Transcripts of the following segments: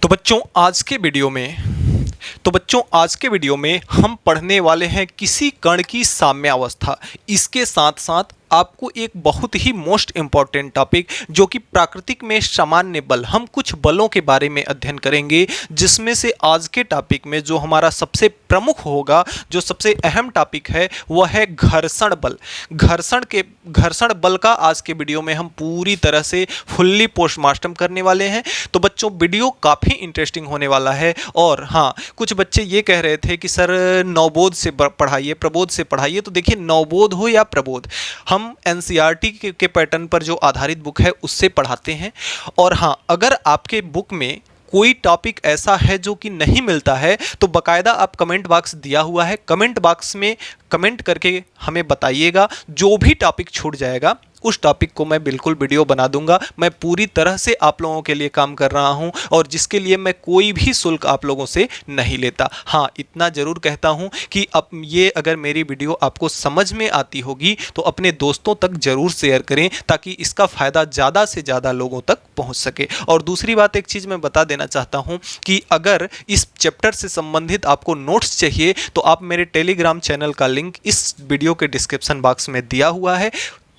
तो बच्चों आज के वीडियो में हम पढ़ने वाले हैं किसी कण की साम्यावस्था। इसके साथ साथ आपको एक बहुत ही मोस्ट इंपॉर्टेंट टॉपिक जो कि प्राकृतिक में सामान्य बल, हम कुछ बलों के बारे में अध्ययन करेंगे, जिसमें से आज के टॉपिक में जो हमारा सबसे प्रमुख होगा, जो सबसे अहम टॉपिक है, वह है घर्षण बल। घर्षण बल का आज के वीडियो में हम पूरी तरह से फुल्ली पोस्टमार्टम करने वाले हैं। तो बच्चों वीडियो काफ़ी इंटरेस्टिंग होने वाला है। और हाँ, कुछ बच्चे ये कह रहे थे कि सर नवबोध से पढ़ाइए, प्रबोध से पढ़ाइए। तो देखिए, नवबोध हो या प्रबोध, हम एनसीईआरटी के पैटर्न पर जो आधारित बुक है उससे पढ़ाते हैं। और हाँ, अगर आपके बुक में कोई टॉपिक ऐसा है जो कि नहीं मिलता है तो बकायदा आप कमेंट बॉक्स दिया हुआ है, कमेंट बॉक्स में कमेंट करके हमें बताइएगा। जो भी टॉपिक छूट जाएगा उस टॉपिक को मैं बिल्कुल वीडियो बना दूंगा। मैं पूरी तरह से आप लोगों के लिए काम कर रहा हूं और जिसके लिए मैं कोई भी शुल्क आप लोगों से नहीं लेता। हाँ, इतना ज़रूर कहता हूं कि अब ये अगर मेरी वीडियो आपको समझ में आती होगी तो अपने दोस्तों तक ज़रूर शेयर करें, ताकि इसका फ़ायदा ज़्यादा से ज़्यादा लोगों तक पहुँच सके। और दूसरी बात, एक चीज़ मैं बता देना चाहता हूँ कि अगर इस चैप्टर से संबंधित आपको नोट्स चाहिए तो आप मेरे टेलीग्राम चैनल का लिंक इस वीडियो के डिस्क्रिप्शन बॉक्स में दिया हुआ है।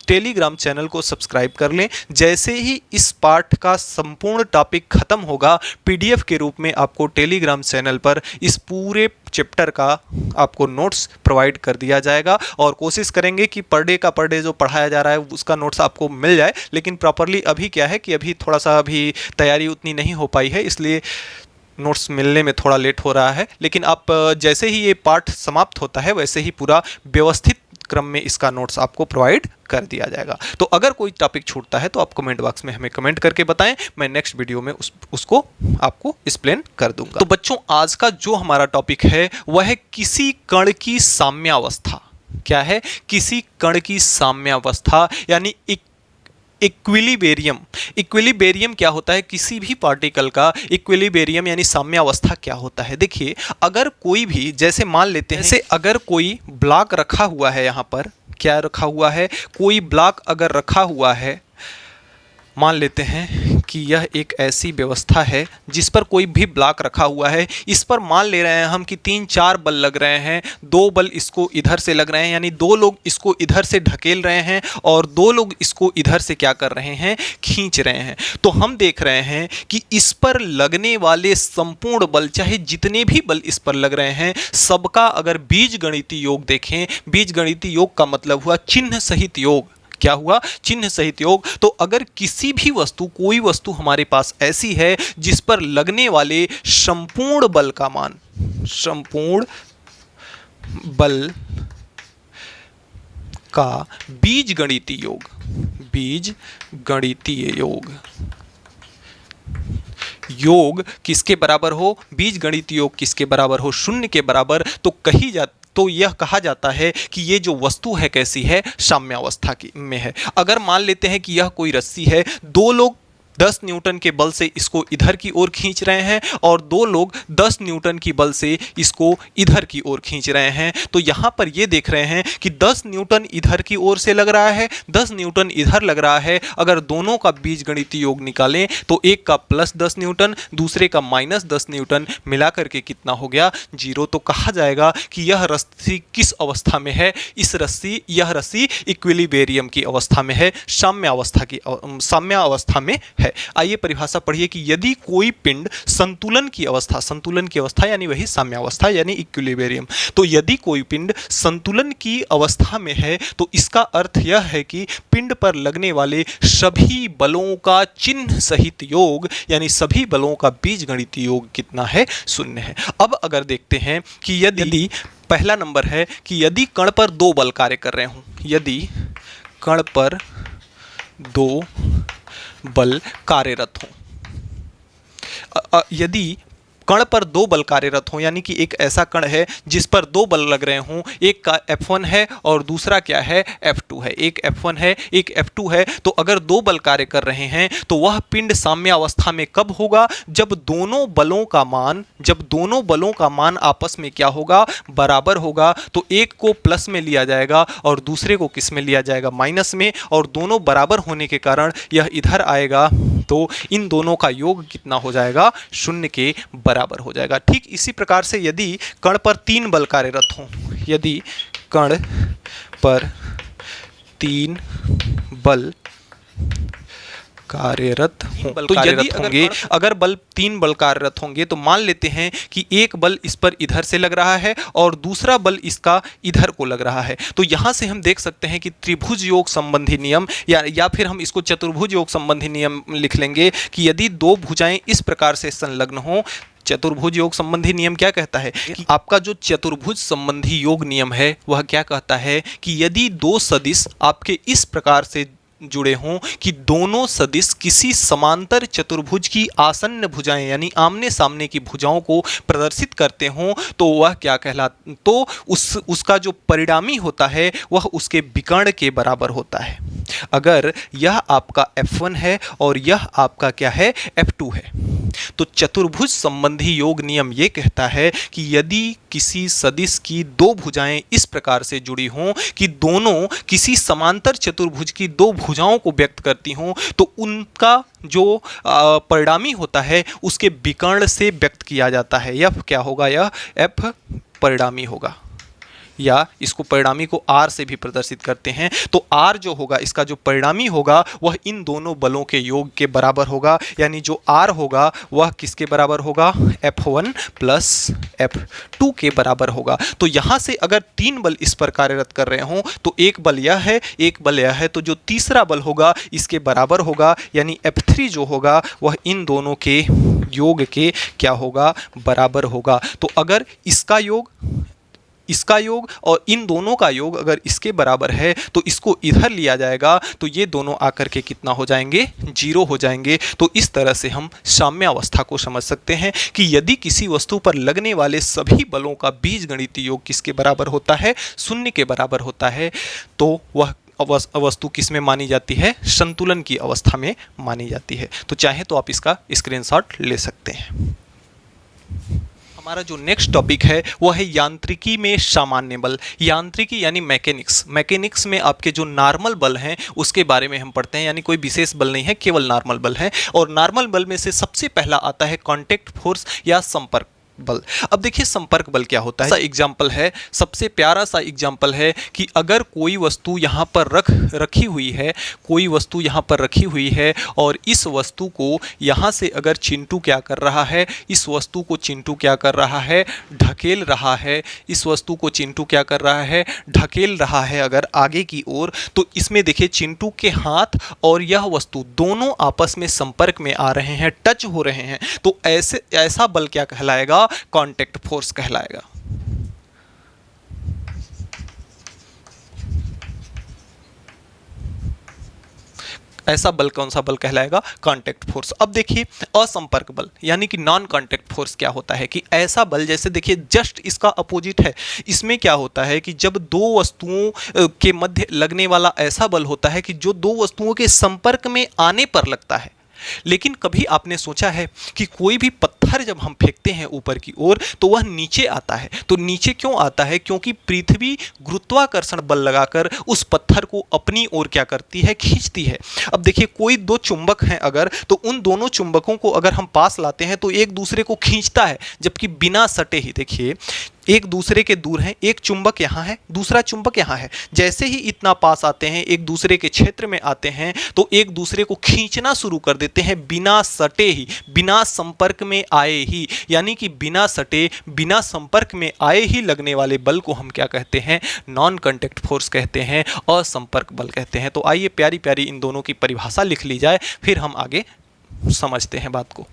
टेलीग्राम चैनल को सब्सक्राइब कर लें। जैसे ही इस पाठ का संपूर्ण टॉपिक खत्म होगा, पीडीएफ के रूप में आपको टेलीग्राम चैनल पर इस पूरे चैप्टर का आपको नोट्स प्रोवाइड कर दिया जाएगा। और कोशिश करेंगे कि पर डे जो पढ़ाया जा रहा है उसका नोट्स आपको मिल जाए। लेकिन प्रॉपरली अभी क्या है कि अभी थोड़ा सा अभी तैयारी उतनी नहीं हो पाई है, इसलिए नोट्स मिलने में थोड़ा लेट हो रहा है। लेकिन आप जैसे ही ये पाठ समाप्त होता है वैसे ही पूरा व्यवस्थित क्रम में इसका नोट्स आपको प्रोवाइड कर दिया जाएगा। तो अगर कोई टॉपिक छूटता है तो आप कमेंट बॉक्स में हमें कमेंट करके बताएं, मैं नेक्स्ट वीडियो में उसको आपको एक्सप्लेन कर दूंगा। तो बच्चों आज का जो हमारा टॉपिक है वह है किसी कण की साम्यावस्था। क्या है? किसी कण की साम्यावस्था यानी इक्विलिब्रियम। इक्विलिब्रियम क्या होता है? किसी भी पार्टिकल का इक्विलिब्रियम यानी साम्यावस्था क्या होता है? देखिए, अगर कोई भी, जैसे मान लेते हैं, जैसे अगर कोई ब्लॉक रखा हुआ है, यहाँ पर क्या रखा हुआ है, कोई ब्लॉक अगर रखा हुआ है, मान लेते हैं कि यह एक ऐसी व्यवस्था है जिस पर कोई भी ब्लॉक रखा हुआ है। इस पर मान ले रहे हैं हम कि 3-4 बल लग रहे हैं। 2 बल इसको इधर से लग रहे हैं, यानी 2 लोग इसको इधर से ढकेल रहे हैं और 2 लोग इसको इधर से क्या कर रहे हैं? खींच रहे हैं। तो हम देख रहे हैं कि इस पर लगने वाले संपूर्ण बल, चाहे जितने भी बल इस पर लग रहे हैं, सबका अगर बीजगणितीय योग देखें, बीजगणितीय योग का मतलब हुआ चिन्ह सहित योग। क्या हुआ? चिन्ह सहित योग। तो अगर किसी भी वस्तु, कोई वस्तु हमारे पास ऐसी है जिस पर लगने वाले संपूर्ण बल का मान, संपूर्ण बल का बीजगणितीय योग, बीजगणितीय योग किसके बराबर हो? बीजगणितीय योग किसके बराबर हो? 0 के बराबर। तो यह कहा जाता है कि ये जो वस्तु है कैसी है? साम्यावस्था की में है। अगर मान लेते हैं कि यह कोई रस्सी है, 2 लोग 10 न्यूटन के बल से इसको इधर की ओर खींच रहे हैं और 2 लोग 10 न्यूटन की बल से इसको इधर की ओर खींच रहे हैं। तो यहाँ पर ये देख रहे हैं कि 10 न्यूटन इधर की ओर से लग रहा है, 10 न्यूटन इधर लग रहा है। अगर दोनों का बीजगणितीय योग निकालें तो एक का +10 न्यूटन, दूसरे का -10 न्यूटन, मिला करके कितना हो गया? 0। तो कहा जाएगा कि यह रस्सी किस अवस्था में है? यह रस्सी इक्विलिब्रियम की अवस्था में है, साम्यावस्था में है। आइए परिभाषा पढ़िए कि यदि कोई पिंड संतुलन की अवस्था यानी वही साम्यावस्था यानी इक्विलिब्रियम। तो यदि कोई पिंड संतुलन की अवस्था में है तो इसका अर्थ यह है कि पिंड पर लगने वाले सभी बलों का चिन्ह सहित योग यानी सभी बलों का बीजगणितीय योग कितना है? 0 है। अब अगर देखते हैं कि यदि पहला नंबर है कि यदि कण पर 2 बल कार्य कर रहे हों, यदि कण पर 2 बल कार्यरत हो, यदि कण पर 2 बल कार्यरत हों, यानी कि एक ऐसा कण है जिस पर 2 बल लग रहे हों, एक का F1 है और दूसरा क्या है? F2 है। एक F1 है, एक F2 है। तो अगर 2 बल कार्य कर रहे हैं तो वह पिंड साम्यावस्था में कब होगा? जब दोनों बलों का मान आपस में क्या होगा? बराबर होगा। तो एक को प्लस में लिया जाएगा और दूसरे को किस में लिया जाएगा? माइनस में। और दोनों बराबर होने के कारण यह इधर आएगा तो इन दोनों का योग कितना हो जाएगा, शून्य के बराबर हो जाएगा। ठीक इसी प्रकार से यदि कण पर 3 बल कार्यरत हों, यदि कण पर 3 बल कार्यरत हों, तो यदि अगर बल 3 बल कार्यरत होंगे तो मान लेते हैं कि एक बल इस पर इधर से लग रहा है और दूसरा बल इसका इधर को लग रहा है। तो यहां से हम देख सकते हैं कि त्रिभुज योग संबंधी नियम या फिर हम इसको चतुर्भुज योग संबंधी नियम लिख लेंगे कि यदि दो भुजाएं इस प्रकार से संलग्न हों, चतुर्भुज योग संबंधी नियम क्या कहता है कि आपका जो चतुर्भुज संबंधी योग नियम है वह क्या कहता है कि यदि दो सदिश आपके इस प्रकार से जुड़े हों कि दोनों सदिश किसी समांतर चतुर्भुज की आसन्न भुजाएं यानी आमने सामने की भुजाओं को प्रदर्शित करते हों, तो वह क्या तो उसका जो परिणामी होता है वह उसके विकर्ण के बराबर होता है। अगर यह आपका F1 है और यह आपका क्या है, F2 है, तो चतुर्भुज संबंधी योग नियम यह कहता है कि यदि किसी सदिश की दो भुजाएं इस प्रकार से जुड़ी हों कि दोनों किसी समांतर चतुर्भुज की दो भुजाओं को व्यक्त करती हों, तो उनका जो परिणामी होता है उसके विकर्ण से व्यक्त किया जाता है। यह क्या होगा, यह F परिणामी होगा, या इसको परिणामी को R से भी प्रदर्शित करते हैं। तो R जो होगा, इसका जो परिणामी होगा वह इन दोनों बलों के योग के बराबर होगा, यानी जो R होगा वह किसके बराबर होगा, F1 प्लस F2 के बराबर होगा। तो यहाँ से अगर 3 बल इस पर कार्यरत कर रहे हों तो एक बल यह है, एक बल यह है, तो जो तीसरा बल होगा इसके बराबर होगा, यानी F3 जो होगा वह इन दोनों के योग के क्या होगा, बराबर होगा। तो अगर इसका योग और इन दोनों का योग अगर इसके बराबर है तो इसको इधर लिया जाएगा, तो ये दोनों आकर के कितना हो जाएंगे, 0 हो जाएंगे। तो इस तरह से हम साम्यावस्था को समझ सकते हैं कि यदि किसी वस्तु पर लगने वाले सभी बलों का बीजगणितीय योग किसके बराबर होता है, 0 के बराबर होता है, तो वह वस्तु किस में मानी जाती है, संतुलन की अवस्था में मानी जाती है। तो चाहे तो आप इसका स्क्रीनशॉट ले सकते हैं। हमारा जो नेक्स्ट टॉपिक है वह है यांत्रिकी में सामान्य बल। यांत्रिकी यानी मैकेनिक्स में आपके जो नॉर्मल बल हैं उसके बारे में हम पढ़ते हैं, यानी कोई विशेष बल नहीं है, केवल नॉर्मल बल है। और नॉर्मल बल में से सबसे पहला आता है कांटेक्ट फोर्स या संपर्क बल। अब देखिए संपर्क बल क्या होता है। एग्जाम्पल है, सबसे प्यारा सा एग्जाम्पल है कि अगर कोई वस्तु यहाँ पर रखी हुई है, कोई वस्तु यहाँ पर रखी हुई है और इस वस्तु को यहाँ से अगर चिंटू क्या कर रहा है, इस वस्तु को चिंटू क्या कर रहा है, ढकेल रहा है, इस वस्तु को चिंटू क्या कर रहा है, ढकेल रहा है अगर आगे की ओर, तो इसमें देखिए चिंटू के हाथ और यह वस्तु दोनों आपस में संपर्क में आ रहे हैं, टच हो रहे हैं, तो ऐसा बल क्या कहलाएगा, कांटेक्ट फोर्स कहलाएगा। ऐसा बल कौन सा बल कहलाएगा, कांटेक्ट फोर्स। अब देखिए असंपर्क बल यानी कि नॉन कांटेक्ट फोर्स क्या होता है कि ऐसा बल, जैसे देखिए जस्ट इसका अपोजिट है, इसमें क्या होता है कि जब दो वस्तुओं के मध्य लगने वाला ऐसा बल होता है कि जो दो वस्तुओं के संपर्क में आने पर लगता है। लेकिन कभी आपने सोचा है कि कोई भी पत्थर जब हम फेंकते हैं ऊपर की ओर तो वह नीचे आता है, तो नीचे क्यों आता है, क्योंकि पृथ्वी गुरुत्वाकर्षण बल लगाकर उस पत्थर को अपनी ओर क्या करती है, खींचती है। अब देखिए कोई दो चुंबक हैं अगर, तो उन दोनों चुंबकों को अगर हम पास लाते हैं तो एक दूसरे को खींचता है, जबकि बिना सटे ही देखिए एक दूसरे के दूर हैं, एक चुंबक यहाँ है, दूसरा चुंबक यहाँ है, जैसे ही इतना पास आते हैं, एक दूसरे के क्षेत्र में आते हैं, तो एक दूसरे को खींचना शुरू कर देते हैं बिना सटे ही, बिना संपर्क में आए ही, यानी कि बिना सटे बिना संपर्क में आए ही लगने वाले बल को हम क्या कहते हैं, नॉन कांटेक्ट फोर्स कहते हैं, असंपर्क बल कहते हैं। तो आइए प्यारी प्यारी इन दोनों की परिभाषा लिख ली जाए, फिर हम आगे समझते हैं बात को।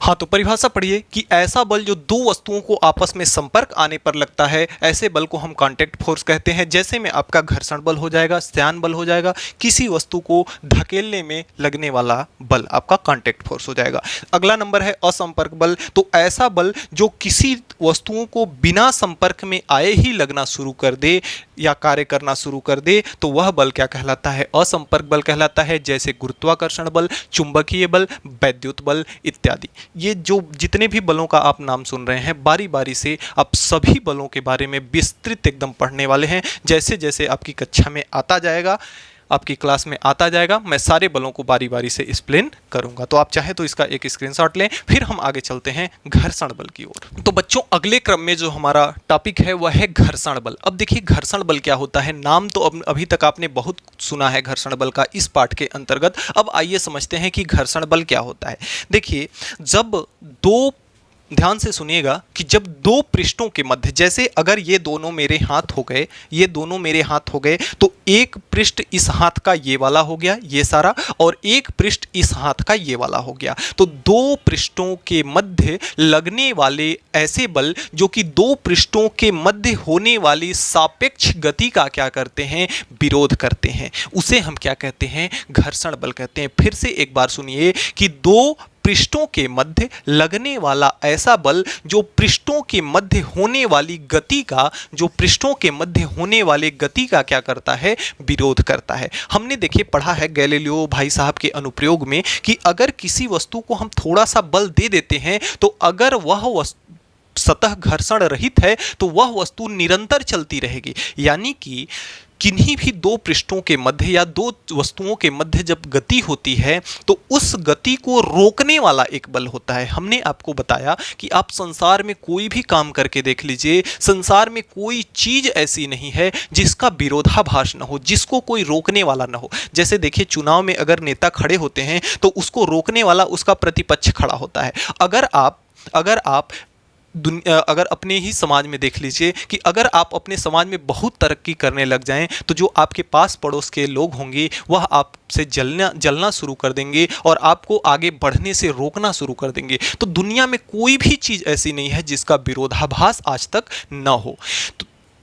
हाँ, तो परिभाषा पढ़िए कि ऐसा बल जो दो वस्तुओं को आपस में संपर्क आने पर लगता है, ऐसे बल को हम कांटेक्ट फोर्स कहते हैं। जैसे में आपका घर्षण बल हो जाएगा, स्यान बल हो जाएगा, किसी वस्तु को धकेलने में लगने वाला बल आपका कांटेक्ट फोर्स हो जाएगा। अगला नंबर है असंपर्क बल। तो ऐसा बल जो किसी वस्तुओं को बिना संपर्क में आए ही लगना शुरू कर दे या कार्य करना शुरू कर दे, तो वह बल क्या कहलाता है? असंपर्क बल कहलाता है। जैसे गुरुत्वाकर्षण बल, चुंबकीय बल, वैद्युत बल इत्यादि। ये जो जितने भी बलों का आप नाम सुन रहे हैं, बारी बारी से आप सभी बलों के बारे में विस्तृत एकदम पढ़ने वाले हैं। जैसे जैसे आपकी कक्षा में आता जाएगा, आपकी क्लास में आता जाएगा, मैं सारे बलों को बारी बारी से एक्सप्लेन करूंगा। तो आप चाहे तो इसका एक स्क्रीनशॉट लें, फिर हम आगे चलते हैं घर्षण बल की ओर। तो बच्चों, अगले क्रम में जो हमारा टॉपिक है वह है घर्षण बल। अब देखिए घर्षण बल क्या होता है। नाम तो अभी तक आपने बहुत सुना है घर्षण बल का इस पाठ के अंतर्गत। अब आइए समझते हैं कि घर्षण बल क्या होता है। देखिए, जब दो, ध्यान से सुनिएगा कि जब दो पृष्ठों के मध्य, जैसे अगर ये दोनों मेरे हाथ हो गए, ये दोनों मेरे हाथ हो गए, तो एक पृष्ठ इस हाथ का ये वाला हो गया, ये सारा, और एक पृष्ठ इस हाथ का ये वाला हो गया। तो दो पृष्ठों के मध्य लगने वाले ऐसे बल जो कि दो पृष्ठों के मध्य होने वाली सापेक्ष गति का क्या करते हैं? विरोध करते हैं। उसे हम क्या कहते हैं? घर्षण बल कहते हैं। फिर से एक बार सुनिए कि दो पृष्ठों के मध्य लगने वाला ऐसा बल जो पृष्ठों के मध्य होने वाली गति का, जो पृष्ठों के मध्य होने वाले गति का क्या करता है? विरोध करता है। हमने देखिए पढ़ा है गैलीलियो भाई साहब के अनुप्रयोग में कि अगर किसी वस्तु को हम थोड़ा सा बल दे देते हैं, तो अगर वह सतह घर्षण रहित है तो वह वस्तु निरंतर चलती रहेगी। यानी कि किन्हीं भी दो पृष्ठों के मध्य या दो वस्तुओं के मध्य जब गति होती है, तो उस गति को रोकने वाला एक बल होता है। हमने आपको बताया कि आप संसार में कोई भी काम करके देख लीजिए, संसार में कोई चीज ऐसी नहीं है जिसका विरोधाभास न हो, जिसको कोई रोकने वाला न हो। जैसे देखिए, चुनाव में अगर नेता खड़े होते हैं तो उसको रोकने वाला उसका प्रतिपक्ष खड़ा होता है। अगर अपने ही समाज में देख लीजिए कि अगर आप अपने समाज में बहुत तरक्की करने लग जाएं, तो जो आपके पास पड़ोस के लोग होंगे वह आपसे जलना शुरू कर देंगे और आपको आगे बढ़ने से रोकना शुरू कर देंगे। तो दुनिया में कोई भी चीज़ ऐसी नहीं है जिसका विरोधाभास आज तक न हो।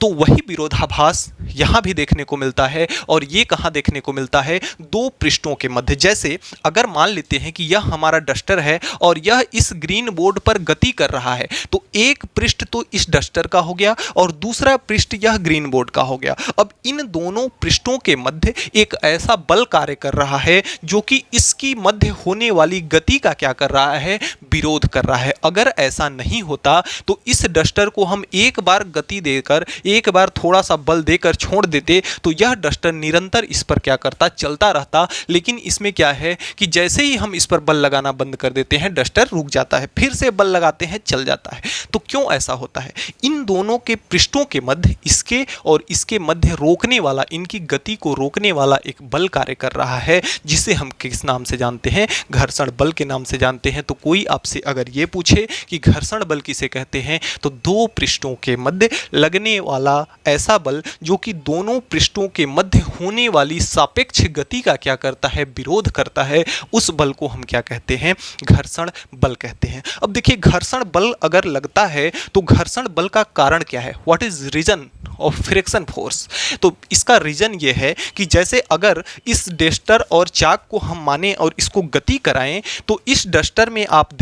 तो वही विरोधाभास यहाँ भी देखने को मिलता है। और ये कहाँ देखने को मिलता है? दो पृष्ठों के मध्य। जैसे अगर मान लेते हैं कि यह हमारा डस्टर है और यह इस ग्रीन बोर्ड पर गति कर रहा है, तो एक पृष्ठ तो इस डस्टर का हो गया और दूसरा पृष्ठ यह ग्रीन बोर्ड का हो गया। अब इन दोनों पृष्ठों के मध्य एक ऐसा बल कार्य कर रहा है जो कि इसकी मध्य होने वाली गति का क्या कर रहा है? विरोध कर रहा है। अगर ऐसा नहीं होता तो इस डस्टर को हम एक बार गति देकर, एक बार थोड़ा सा बल देकर छोड़ देते, तो यह डस्टर निरंतर इस पर क्या करता? चलता रहता। लेकिन इसमें क्या है कि जैसे ही हम इस पर बल लगाना बंद कर देते हैं, डस्टर रुक जाता है, फिर से बल लगाते हैं, चल जाता है। तो क्यों ऐसा होता है? इन दोनों के पृष्ठों के मध्य, इसके और इसके मध्य रोकने वाला, इनकी गति को रोकने वाला एक बल कार्य कर रहा है, जिसे हम किस नाम से जानते हैं? घर्षण बल के नाम से जानते हैं। तो कोई आपसे अगर ये पूछे कि घर्षण बल किसे कहते हैं, तो दो पृष्ठों के मध्य लगने वाला ऐसा बल जो कि दोनों पृष्ठों के मध्य होने वाली सापेक्ष गति का क्या करता है? विरोध करता है। उस बल को हम क्या कहते हैं? घर्षण बल कहते हैं। अब देखिए, घर्षण बल अगर लगता है तो घर्षण बल का कारण क्या है? What is reason of friction force? तो इसका रीजन ये है कि जैसे अगर इस डस्टर और चाक को हम माने और इसको गति कराएं, तो इस डस्टर में आप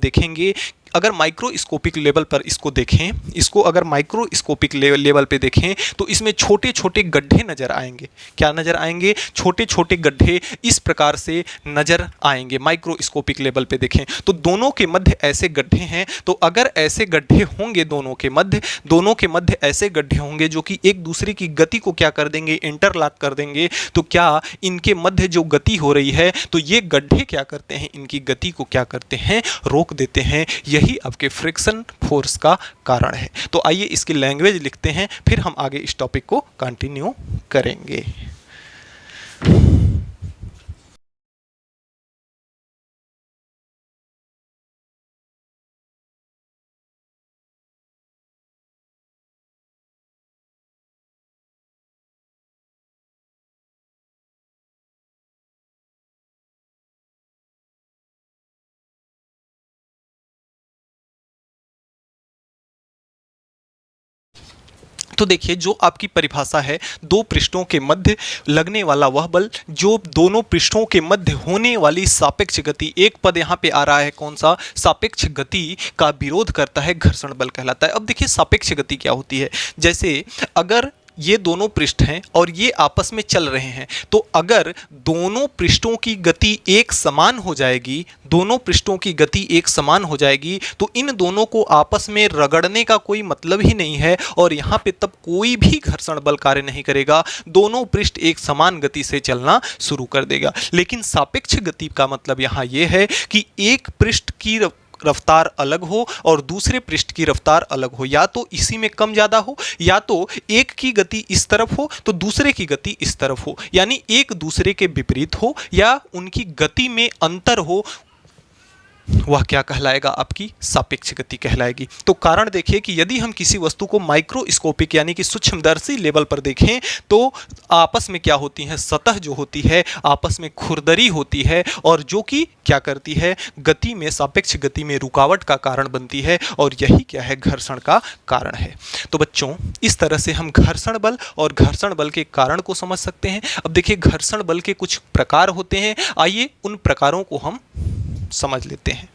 देखेंगे अगर माइक्रोस्कोपिक लेवल पर इसको देखें, इसको अगर माइक्रोस्कोपिक लेवल पे देखें, तो इसमें छोटे छोटे गड्ढे नजर आएंगे। क्या नजर आएंगे? छोटे छोटे गड्ढे इस प्रकार से नजर आएंगे। माइक्रोस्कोपिक लेवल पे देखें तो दोनों के मध्य ऐसे गड्ढे हैं। तो अगर ऐसे गड्ढे होंगे दोनों के मध्य ऐसे गड्ढे होंगे जो कि एक दूसरे की गति को क्या कर देंगे? इंटरलॉक कर देंगे। तो क्या इनके मध्य जो गति हो रही है, तो ये गड्ढे क्या करते हैं? इनकी गति को क्या करते हैं? रोक देते हैं। यही आपके फ्रिक्शन फोर्स का कारण है। तो आइए इसकी लैंग्वेज लिखते हैं, फिर हम आगे इस टॉपिक को कंटिन्यू करेंगे। तो देखिए, जो आपकी परिभाषा है, दो पृष्ठों के मध्य लगने वाला वह बल जो दोनों पृष्ठों के मध्य होने वाली सापेक्ष गति, एक पद यहाँ पे आ रहा है कौन सा, सापेक्ष गति का विरोध करता है, घर्षण बल कहलाता है। अब देखिए सापेक्ष गति क्या होती है। जैसे अगर ये दोनों पृष्ठ हैं और ये आपस में चल रहे हैं, तो अगर दोनों पृष्ठों की गति एक समान हो जाएगी, दोनों पृष्ठों की गति एक समान हो जाएगी, तो इन दोनों को आपस में रगड़ने का कोई मतलब ही नहीं है और यहाँ पे तब कोई भी घर्षण बल कार्य नहीं करेगा, दोनों पृष्ठ एक समान गति से चलना शुरू कर देगा। लेकिन सापेक्ष गति का मतलब यहाँ ये है कि एक पृष्ठ की रफ्तार अलग हो और दूसरे पृष्ठ की रफ्तार अलग हो, या तो इसी में कम ज़्यादा हो, या तो एक की गति इस तरफ हो तो दूसरे की गति इस तरफ हो, यानी एक दूसरे के विपरीत हो या उनकी गति में अंतर हो, वह क्या कहलाएगा, आपकी सापेक्ष गति कहलाएगी। तो कारण देखिए कि यदि हम किसी वस्तु को माइक्रोस्कोपिक यानी कि सूक्ष्मदर्शी लेवल पर देखें तो आपस में क्या होती है, सतह जो होती है आपस में खुरदरी होती है और जो कि क्या करती है, गति में, सापेक्ष गति में रुकावट का कारण बनती है और यही क्या है, घर्षण का कारण है। तो बच्चों, इस तरह से हम घर्षण बल और घर्षण बल के कारण को समझ सकते हैं। अब देखिए घर्षण बल के कुछ प्रकार होते हैं, आइए उन प्रकारों को हम समझ लेते हैं।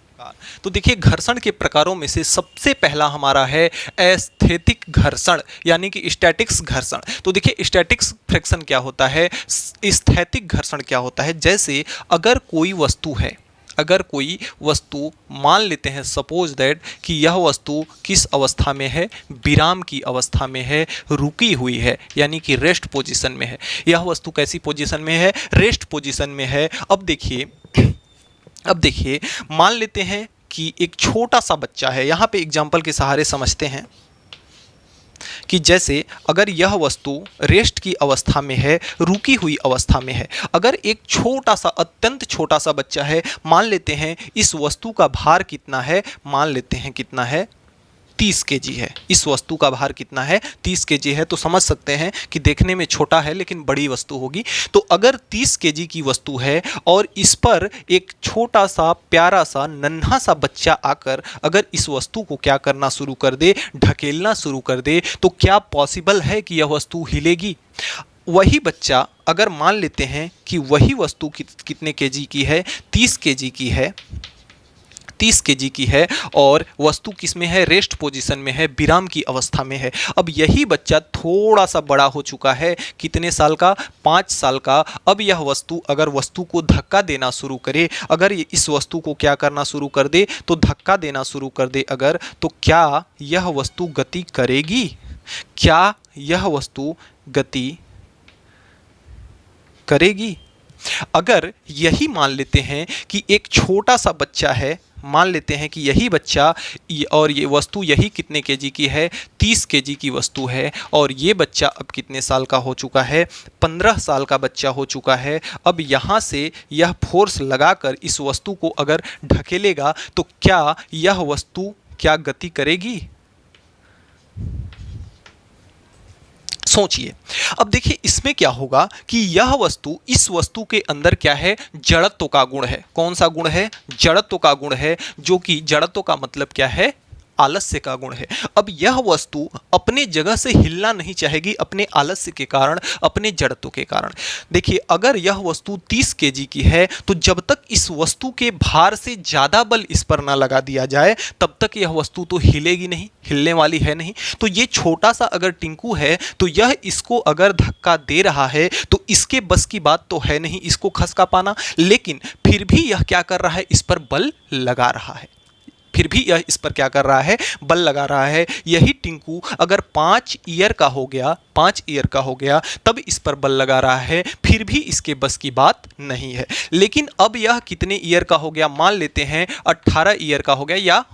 तो देखिए घर्षण के प्रकारों में से सबसे पहला हमारा है एस्थेटिक घर्षण यानी कि स्टैटिक्स घर्षण। तो देखिए स्टैटिक्स फ्रिक्शन क्या होता है, स्थैतिक घर्षण क्या होता है। जैसे अगर कोई वस्तु है, अगर कोई वस्तु मान लेते हैं सपोज दैट कि यह वस्तु किस अवस्था में है, विराम की अवस्था में है, रुकी हुई है यानी कि रेस्ट पोजीशन में है। यह वस्तु कैसी पोजीशन में है, रेस्ट पोजीशन में है। अब देखिए मान लेते हैं कि एक छोटा सा बच्चा है, यहाँ पे एग्जाम्पल के सहारे समझते हैं कि जैसे अगर यह वस्तु रेस्ट की अवस्था में है, रुकी हुई अवस्था में है, अगर एक छोटा सा, अत्यंत छोटा सा बच्चा है, मान लेते हैं इस वस्तु का भार कितना है, मान लेते हैं कितना है, 30 केजी है। इस वस्तु का भार कितना है, 30 केजी है। तो समझ सकते हैं कि देखने में छोटा है लेकिन बड़ी वस्तु होगी। तो अगर 30 केजी की वस्तु है और इस पर एक छोटा सा, प्यारा सा, नन्हा सा बच्चा आकर अगर इस वस्तु को क्या करना शुरू कर दे, ढकेलना शुरू कर दे, तो क्या पॉसिबल है कि यह वस्तु हिलेगी? वही बच्चा अगर मान लेते हैं कि वही वस्तु कितने केजी की है, 30 केजी की है, 30 केजी की है और वस्तु किस में है, रेस्ट पोजीशन में है, विराम की अवस्था में है। अब यही बच्चा थोड़ा सा बड़ा हो चुका है, कितने साल का, 5 साल का। अब यह वस्तु अगर वस्तु को धक्का देना शुरू करे, अगर इस वस्तु को क्या करना शुरू कर दे, तो धक्का देना शुरू कर दे अगर, तो क्या यह वस्तु गति करेगी? क्या यह वस्तु गति करेगी? अगर यही मान लेते हैं कि एक छोटा सा बच्चा है, मान लेते हैं कि यही बच्चा और ये वस्तु यही कितने केजी की है, 30 केजी की वस्तु है और ये बच्चा अब कितने साल का हो चुका है, 15 साल का बच्चा हो चुका है। अब यहाँ से यह फोर्स लगाकर इस वस्तु को अगर ढकेलेगा तो क्या यह वस्तु क्या गति करेगी? सोचिए। अब देखिए इसमें क्या होगा कि यह वस्तु, इस वस्तु के अंदर क्या है, जड़त्व का गुण है। कौन सा गुण है? जड़त्व का गुण है, जो कि जड़त्व का मतलब क्या है, आलस्य का गुण है। अब यह वस्तु अपने जगह से हिलना नहीं चाहेगी अपने आलस्य के कारण, अपने जड़त्व के कारण। देखिए अगर यह वस्तु 30 केजी की है तो जब तक इस वस्तु के भार से ज़्यादा बल इस पर ना लगा दिया जाए तब तक यह वस्तु तो हिलेगी नहीं, हिलने वाली है नहीं। तो ये छोटा सा अगर टिंकू है तो यह इसको अगर धक्का दे रहा है तो इसके बस की बात तो है नहीं इसको खसका पाना, लेकिन फिर भी यह क्या कर रहा है, इस पर बल लगा रहा है। फिर भी यह इस पर क्या कर रहा है, बल लगा रहा है। यही टिंकू अगर 5 ईयर का हो गया, 5 ईयर का हो गया, तब इस पर बल लगा रहा है, फिर भी इसके बस की बात नहीं है। लेकिन अब यह कितने ईयर का हो गया, मान लेते हैं 18 ईयर का हो गया या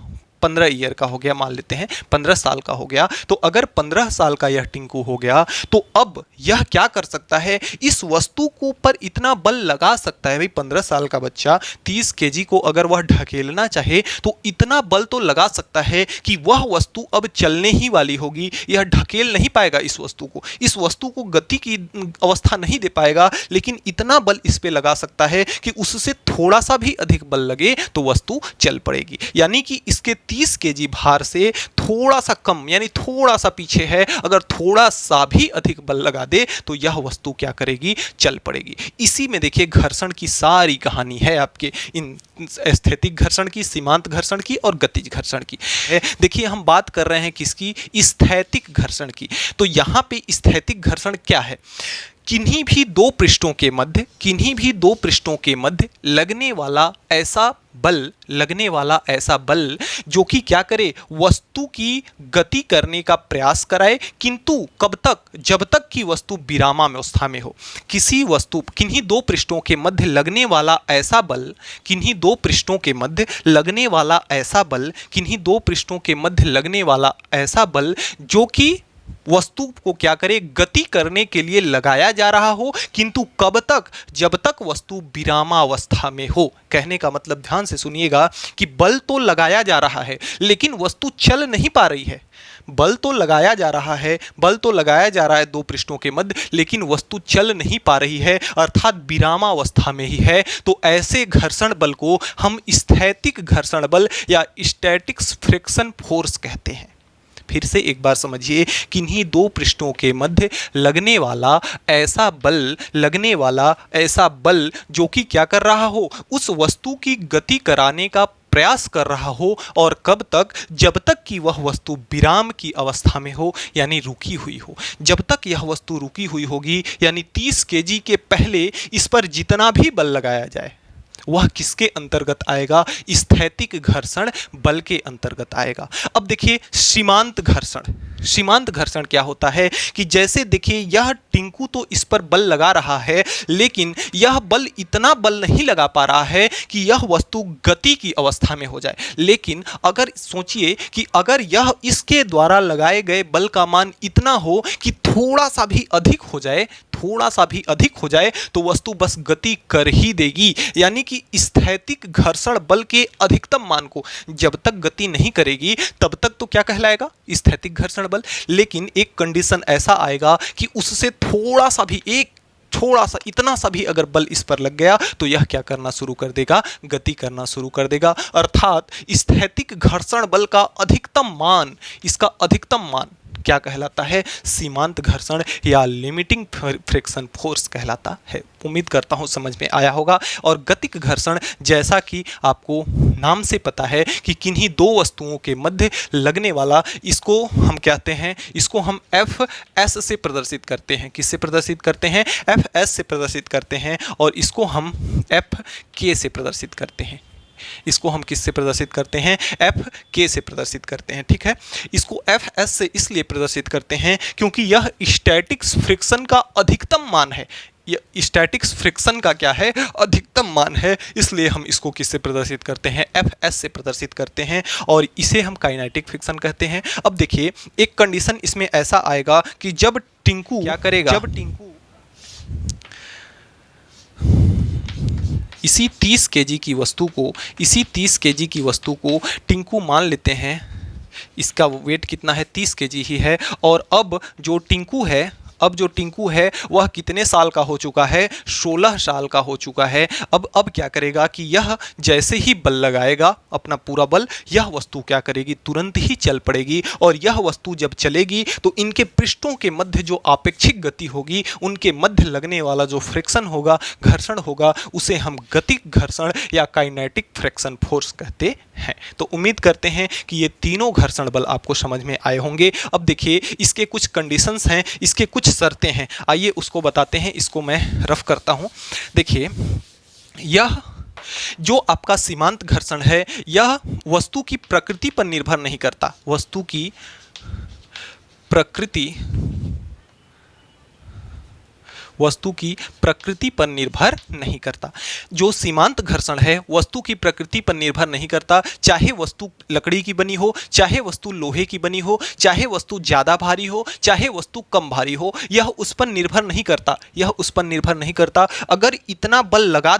15 ईयर का हो गया, मान लेते हैं 15 साल का हो गया। तो अगर 15 साल का यह टिंकू हो गया तो अब यह क्या कर सकता है, इस वस्तु को पर इतना बल लगा सकता है। भाई 15 साल का बच्चा 30 केजी को अगर वह ढकेलना चाहे तो इतना बल तो लगा सकता है कि वह वस्तु अब चलने ही वाली होगी, यह ढकेल नहीं पाएगा इस वस्तु को, इस वस्तु को गति की अवस्था नहीं दे पाएगा, लेकिन इतना बल इस पे लगा सकता है कि उससे थोड़ा सा भी अधिक बल लगे तो वस्तु चल पड़ेगी। यानी कि इसके 30 केजी भार से थोड़ा सा कम यानी थोड़ा सा पीछे है, अगर थोड़ा सा भी अधिक बल लगा दे तो यह वस्तु क्या करेगी, चल पड़ेगी। इसी में देखिए घर्षण की सारी कहानी है आपके इन स्थैतिक घर्षण की, सीमांत घर्षण की और गतिज घर्षण की। देखिए हम बात कर रहे हैं किसकी, स्थैतिक घर्षण की। तो यहाँ पे स्थैतिक घर्षण क्या है, किन्हीं भी दो पृष्ठों के मध्य लगने वाला ऐसा बल जो कि क्या करे, वस्तु की गति करने का प्रयास कराए, किंतु कब तक, जब तक कि वस्तु विरामावस्था में हो। किन्हीं दो पृष्ठों के मध्य लगने वाला ऐसा बल, किन्हीं दो पृष्ठों के मध्य लगने वाला ऐसा बल जो कि वस्तु को क्या करे, गति करने के लिए लगाया जा रहा हो, किंतु कब तक, जब तक वस्तु विरामावस्था में हो। कहने का मतलब ध्यान से सुनिएगा कि बल तो लगाया जा रहा है लेकिन वस्तु चल नहीं पा रही है। बल तो लगाया जा रहा है दो पृष्ठों के मध्य, लेकिन वस्तु चल नहीं पा रही है, अर्थात विरामावस्था में ही है। तो ऐसे घर्षण बल को हम स्थैतिक घर्षण बल या स्टैटिक फ्रिक्शन फोर्स कहते हैं। फिर से एक बार समझिए, किन्हीं दो पृष्ठों के मध्य लगने वाला ऐसा बल जो कि क्या कर रहा हो, उस वस्तु की गति कराने का प्रयास कर रहा हो, और कब तक, जब तक कि वह वस्तु विराम की अवस्था में हो, यानी रुकी हुई हो। जब तक यह वस्तु रुकी हुई होगी, यानी 30 केजी के पहले इस पर जितना भी बल लगाया जाए वह किसके अंतर्गत आएगा, स्थैतिक घर्षण बल के अंतर्गत आएगा। अब देखिए सीमांत घर्षण क्या होता है कि जैसे देखिए यह टिंकू तो इस पर बल लगा रहा है, लेकिन यह बल इतना बल नहीं लगा पा रहा है कि यह वस्तु गति की अवस्था में हो जाए। लेकिन अगर सोचिए कि अगर यह इसके द्वारा लगाए गए बल का मान इतना हो कि थोड़ा सा भी अधिक हो जाए तो वस्तु बस गति कर ही देगी। यानी कि स्थैतिक घर्षण बल के अधिकतम मान को जब तक गति नहीं करेगी तब तक तो क्या कहलाएगा, स्थैतिक घर्षण बल। लेकिन एक कंडीशन ऐसा आएगा कि उससे थोड़ा सा इतना सा भी अगर बल इस पर लग गया तो यह क्या करना शुरू कर देगा, गति करना शुरू कर देगा। अर्थात स्थैतिक घर्षण बल का अधिकतम मान, इसका अधिकतम मान क्या कहलाता है, सीमांत घर्षण या लिमिटिंग फ्रिक्शन फोर्स कहलाता है। उम्मीद करता हूं समझ में आया होगा। और गतिक घर्षण, जैसा कि आपको नाम से पता है कि किन्हीं दो वस्तुओं के मध्य लगने वाला, इसको हम कहते हैं, इसको हम Fs से प्रदर्शित करते हैं। किससे प्रदर्शित करते हैं, Fs से प्रदर्शित करते हैं। और इसको हम Fk से प्रदर्शित करते हैं। इसको हम किससे प्रदर्शित करते हैं, Fk से प्रदर्शित करते हैं। ठीक है, इसको Fs से इसलिए प्रदर्शित करते हैं क्योंकि यह स्टैटिक फ्रिक्शन का अधिकतम मान है। स्टैटिक फ्रिक्शन का क्या है, अधिकतम मान है, इसलिए हम इसको किससे प्रदर्शित करते हैं, Fs से प्रदर्शित करते हैं। और इसे हम काइनेटिक फ्रिक्शन कहते हैं। अब देखिए एक कंडीशन इसमें ऐसा आएगा कि जब टिंकू क्या करेगा, इसी 30 केजी की वस्तु को टिंकू मान लेते हैं, इसका वेट कितना है, 30 केजी ही है। और अब जो टिंकू है वह कितने साल का हो चुका है, 16 साल का हो चुका है। अब क्या करेगा कि यह जैसे ही बल लगाएगा अपना पूरा बल, यह वस्तु क्या करेगी, तुरंत ही चल पड़ेगी। और यह वस्तु जब चलेगी तो इनके पृष्ठों के मध्य जो आपेक्षिक गति होगी, उनके मध्य लगने वाला जो फ्रिक्शन होगा, घर्षण होगा, उसे हम गतिक घर्षण या काइनेटिक फ्रिक्शन फोर्स कहते हैं। तो उम्मीद करते हैं कि ये तीनों घर्षण बल आपको समझ में आए होंगे। अब देखिए इसके कुछ कंडीशंस हैं, इसके कुछ शर्तें हैं, आइए उसको बताते हैं। इसको मैं रफ करता हूं। देखिए यह जो आपका सीमांत घर्षण है, यह वस्तु की प्रकृति पर निर्भर नहीं करता, वस्तु की प्रकृति पर निर्भर नहीं करता। जो सीमांत घर्षण है वस्तु की प्रकृति पर निर्भर नहीं करता, चाहे वस्तु लकड़ी की बनी हो, चाहे वस्तु लोहे की बनी हो, चाहे वस्तु ज़्यादा भारी हो, चाहे वस्तु कम भारी हो, यह उस पर निर्भर नहीं करता। अगर इतना बल लगा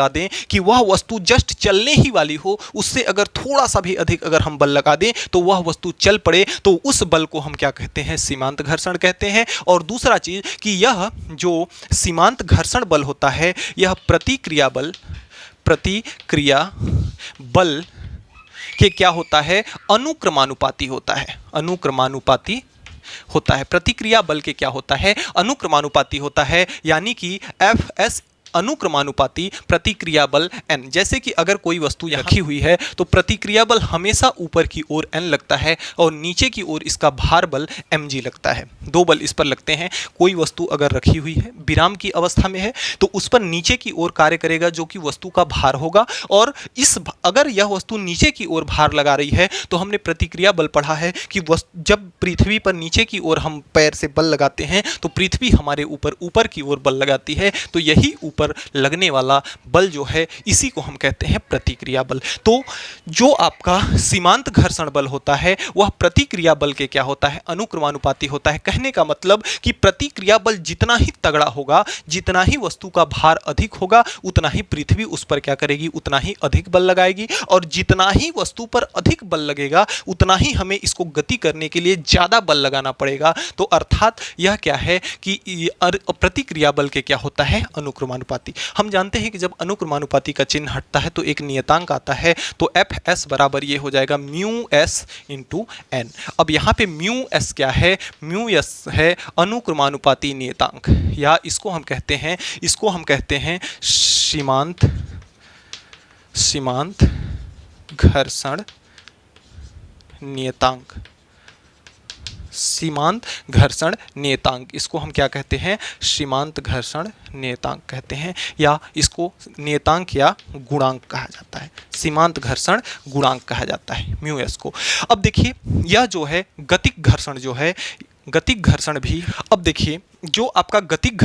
दें कि वह वस्तु जस्ट चलने ही वाली हो, उससे अगर थोड़ा सा भी अधिक अगर हम बल लगा दें तो वह वस्तु चल पड़े, तो उस बल को हम क्या कहते हैं, सीमांत घर्षण कहते हैं। और दूसरा चीज़ कि यह जो सीमांत घर्षण बल होता है, यह प्रतिक्रिया बल प्रतिक्रिया बल के क्या होता है, अनुक्रमानुपाती होता है, अनुक्रमानुपाती होता है। प्रतिक्रिया बल के क्या होता है, अनुक्रमानुपाती होता है, यानी कि Fs अनुक्रमानुपाती प्रतिक्रिया बल n। जैसे कि अगर कोई वस्तु यहाँ रखी हुई है तो प्रतिक्रिया बल हमेशा ऊपर की ओर n लगता है और नीचे की ओर इसका भार बल mg लगता है। दो बल इस पर लगते हैं। कोई वस्तु अगर रखी हुई है, विराम की अवस्था में है, तो उस पर नीचे की ओर कार्य करेगा जो कि वस्तु का भार होगा, और अगर यह वस्तु नीचे की ओर भार लगा रही है तो हमने प्रतिक्रिया बल पढ़ा है कि जब पृथ्वी पर नीचे की ओर हम पैर से बल लगाते हैं तो पृथ्वी हमारे ऊपर की ओर बल लगाती है, तो यही ऊपर लगने वाला बल जो है इसी को हम कहते हैं प्रतिक्रिया बल। तो जो आपका सीमांत घर्षण बल होता है वह प्रतिक्रिया बल के क्या होता है, अनुक्रमानुपाती होता है। कहने का मतलब कि प्रतिक्रिया बल जितना ही तगड़ा होगा, जितना ही वस्तु का भार अधिक होगा, उतना ही पृथ्वी उस पर क्या करेगी, उतना ही अधिक बल लगाएगी, और जितना ही वस्तु पर अधिक बल लगेगा उतना ही हमें इसको गति करने के लिए ज्यादा बल लगाना पड़ेगा। तो अर्थात यह क्या है कि प्रतिक्रिया बल के क्या होता है, अनुक्रमानुपाती। हम जानते हैं कि जब अनुक्रमानुपाती का चिन्ह हटता है तो एक नियतांक आता है, तो Fs बराबर ये हो जाएगा μs इंटू n। अब यहाँ पे μs क्या है, μs है अनुक्रमानुपाती नियतांक, या इसको हम कहते हैं सीमांत घर्षण नियतांक। सीमांत घर्षण नियतांक, इसको हम क्या कहते हैं, सीमांत घर्षण नियतांक कहते हैं, या इसको नियतांक या गुणांक कहा जाता है। सीमांत घर्षण गुणांक कहा जाता है μs को। अब देखिए यह जो है गतिक घर्षण जो है, गतिक घर्षण भी, अब देखिए जो आपका गतिक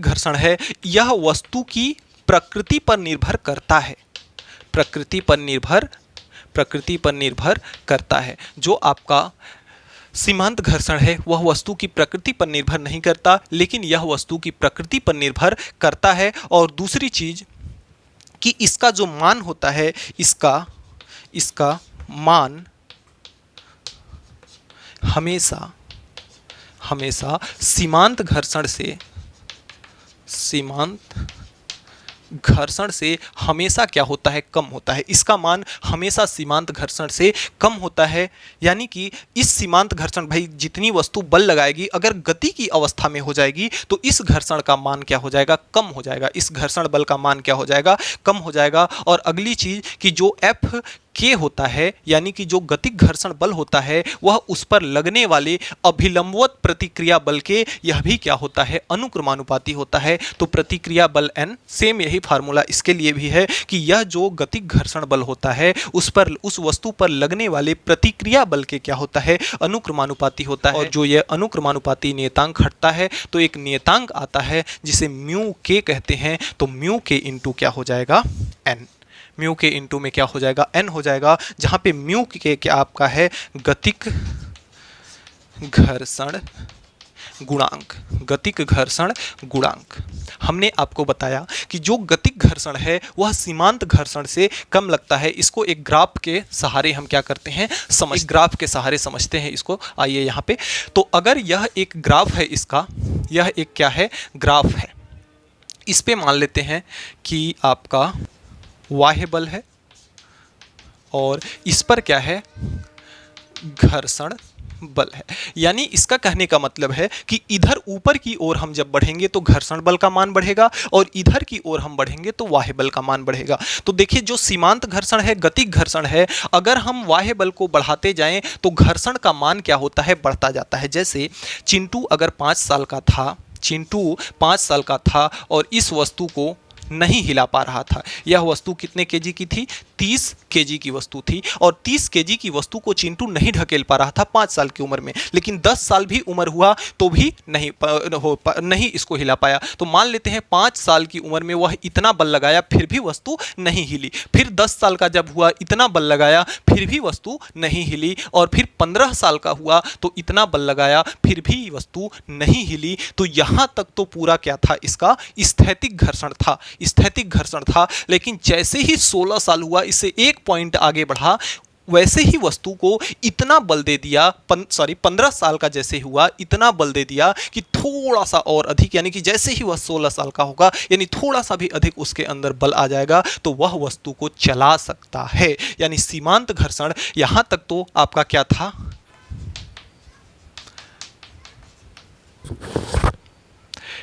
घर्षण है यह वस्तु की प्रकृति पर निर्भर करता है, प्रकृति पर निर्भर करता है। जो आपका सीमांत घर्षण है वह वस्तु की प्रकृति पर निर्भर नहीं करता, लेकिन यह वस्तु की प्रकृति पर निर्भर करता है। और दूसरी चीज कि इसका जो मान होता है, इसका मान हमेशा सीमांत घर्षण से हमेशा क्या होता है, कम होता है। इसका मान हमेशा सीमांत घर्षण से कम होता है, यानी कि इस सीमांत घर्षण, भाई जितनी वस्तु बल लगाएगी अगर गति की अवस्था में हो जाएगी तो इस घर्षण का मान क्या हो जाएगा, कम हो जाएगा। इस घर्षण बल का मान क्या हो जाएगा, कम हो जाएगा। और अगली चीज कि जो F के होता है, यानी कि जो गतिक घर्षण बल होता है वह उस पर लगने वाले अभिलंबवत प्रतिक्रिया बल के, यह भी क्या होता है, अनुक्रमानुपाती होता है। तो प्रतिक्रिया बल n, सेम यही फार्मूला इसके लिए भी है कि यह जो गतिक घर्षण बल होता है उस वस्तु पर लगने वाले प्रतिक्रिया बल के क्या होता है, अनुक्रमानुपाती होता है। और जो यह अनुक्रमानुपाती नियतांक हटता है तो एक नियतांक आता है जिसे म्यू के कहते हैं। तो म्यू के इंटू क्या हो जाएगा, n। म्यू के इंटू में क्या हो जाएगा, n हो जाएगा, जहां पे म्यू के क्या आपका है, गतिक घर्षण गुणांक। गतिक घर्षण गुणांक हमने आपको बताया कि जो गतिक घर्षण है वह सीमांत घर्षण से कम लगता है। इसको एक ग्राफ के सहारे हम क्या करते हैं, ग्राफ के सहारे समझते हैं इसको। आइए यहाँ पे, तो अगर यह एक ग्राफ है, इसका यह एक क्या है, ग्राफ है। इस पे मान लेते हैं कि आपका बाह्य बल है और इस पर क्या है, घर्षण बल है। यानी इसका कहने का मतलब है कि इधर ऊपर की ओर हम जब बढ़ेंगे तो घर्षण बल का मान बढ़ेगा और इधर की ओर हम बढ़ेंगे तो बाह्य बल का मान बढ़ेगा। तो देखिए जो सीमांत घर्षण है, गतिक घर्षण है, अगर हम बाह्य बल को बढ़ाते जाएं तो घर्षण का मान क्या होता है, बढ़ता जाता है। जैसे चिंटू अगर 5 साल का था और इस वस्तु को नहीं हिला पा रहा था। यह वस्तु कितने केजी की थी, 30 केजी की वस्तु थी, और 30 केजी की वस्तु को चिंटू नहीं ढकेल पा रहा था 5 साल की उम्र में, लेकिन 10 साल भी उम्र हुआ तो भी नहीं इसको हिला पाया। तो मान लेते हैं 5 साल की उम्र में वह इतना बल लगाया फिर भी वस्तु नहीं हिली। फिर 10 साल का जब हुआ, इतना बल लगाया फिर भी वस्तु नहीं हिली, और फिर 15 साल का हुआ तो इतना बल लगाया फिर भी वस्तु नहीं हिली। तो यहाँ तक तो पूरा क्या था, इसका स्थैतिक घर्षण था। लेकिन जैसे ही 16 साल हुआ, इससे एक पॉइंट आगे बढ़ा, वैसे ही वस्तु को इतना बल दे दिया 15 साल का जैसे हुआ इतना बल दे दिया कि थोड़ा सा और अधिक, यानी कि जैसे ही वह 16 साल का होगा यानी थोड़ा सा भी अधिक उसके अंदर बल आ जाएगा तो वह वस्तु को चला सकता है। यानी सीमांत घर्षण यहां तक तो आपका क्या था,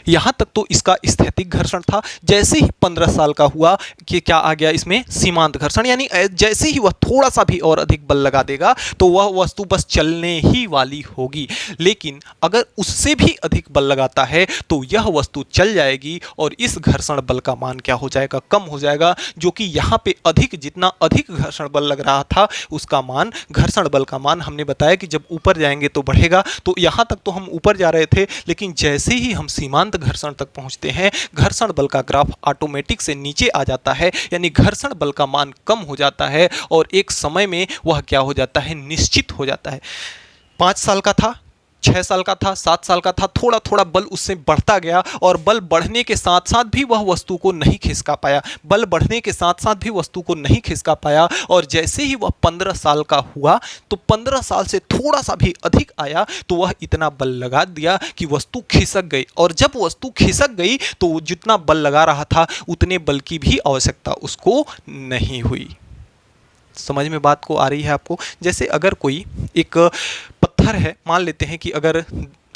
यहां तक तो इसका स्थैतिक घर्षण था। जैसे ही 15 साल का हुआ कि क्या आ गया इसमें सीमांत घर्षण, यानी जैसे ही वह थोड़ा सा भी और अधिक बल लगा देगा तो वह वस्तु बस चलने ही वाली होगी। लेकिन अगर उससे भी अधिक बल लगाता है तो यह वस्तु चल जाएगी और इस घर्षण बल का मान क्या हो जाएगा, कम हो जाएगा, जो कि यहाँ पे अधिक, जितना अधिक घर्षण बल लग रहा था उसका मान, घर्षण बल का मान हमने बताया कि जब ऊपर जाएंगे तो बढ़ेगा। तो यहाँ तक तो हम ऊपर जा रहे थे, लेकिन जैसे ही हम सीमांत घर्षण तक पहुंचते हैं घर्षण बल का ग्राफ ऑटोमेटिक से नीचे आ जाता है, यानी घर्षण बल का मान कम हो जाता है और एक समय में वह क्या हो जाता है, निश्चित हो जाता है। 5 साल का था, 6 साल का था, 7 साल का था, थोड़ा थोड़ा बल उससे बढ़ता गया और बल बढ़ने के साथ साथ भी वह वस्तु को नहीं खिसका पाया, बल बढ़ने के साथ साथ भी वस्तु को नहीं खिसका पाया। और जैसे ही वह 15 साल का हुआ तो 15 साल से थोड़ा सा भी अधिक आया तो वह इतना बल लगा दिया कि वस्तु खिसक गई। और जब वस्तु खिसक गई तो जितना बल लगा रहा था उतने बल की भी आवश्यकता उसको नहीं हुई। समझ में बात को आ रही है आपको? जैसे अगर कोई एक पत्थर है, मान लेते हैं कि अगर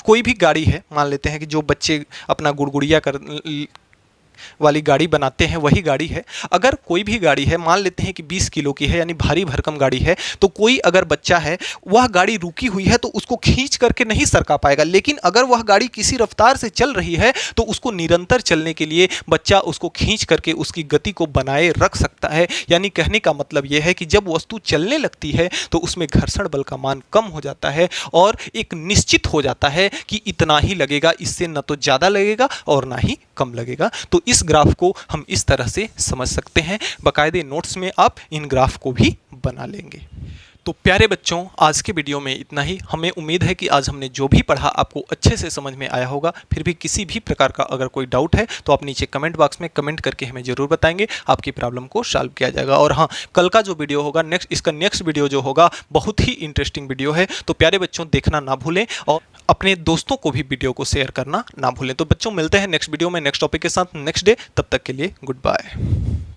कोई भी गाड़ी है, मान लेते हैं कि जो बच्चे अपना गुड़गुड़िया कर वाली गाड़ी बनाते हैं वही गाड़ी है। अगर कोई भी गाड़ी है, मान लेते हैं कि 20 किलो की है, यानी भारी भरकम गाड़ी है, तो कोई अगर बच्चा है वह गाड़ी रुकी हुई है तो उसको खींच करके नहीं सरका पाएगा। लेकिन अगर वह गाड़ी किसी रफ्तार से चल रही है तो उसको निरंतर चलने के लिए बच्चा उसको खींच करके उसकी गति को बनाए रख सकता है। यानी कहने का मतलब यह है कि जब वस्तु चलने लगती है तो उसमें घर्षण बल का मान कम हो जाता है और एक निश्चित हो जाता है कि इतना ही लगेगा, इससे न तो ज़्यादा लगेगा और ना ही कम लगेगा। तो इस ग्राफ को हम इस तरह से समझ सकते हैं। बाकायदे नोट्स में आप इन ग्राफ को भी बना लेंगे। तो प्यारे बच्चों, आज के वीडियो में इतना ही। हमें उम्मीद है कि आज हमने जो भी पढ़ा आपको अच्छे से समझ में आया होगा। फिर भी किसी भी प्रकार का अगर कोई डाउट है तो आप नीचे कमेंट बॉक्स में कमेंट करके हमें ज़रूर बताएंगे, आपकी प्रॉब्लम को सॉल्व किया जाएगा। और हाँ, कल का जो वीडियो होगा, इसका नेक्स्ट वीडियो जो होगा बहुत ही इंटरेस्टिंग वीडियो है। तो प्यारे बच्चों, देखना ना भूलें और अपने दोस्तों को भी वीडियो को शेयर करना ना भूलें। तो बच्चों, मिलते हैं नेक्स्ट वीडियो में नेक्स्ट टॉपिक के साथ नेक्स्ट डे। तब तक के लिए गुड बाय।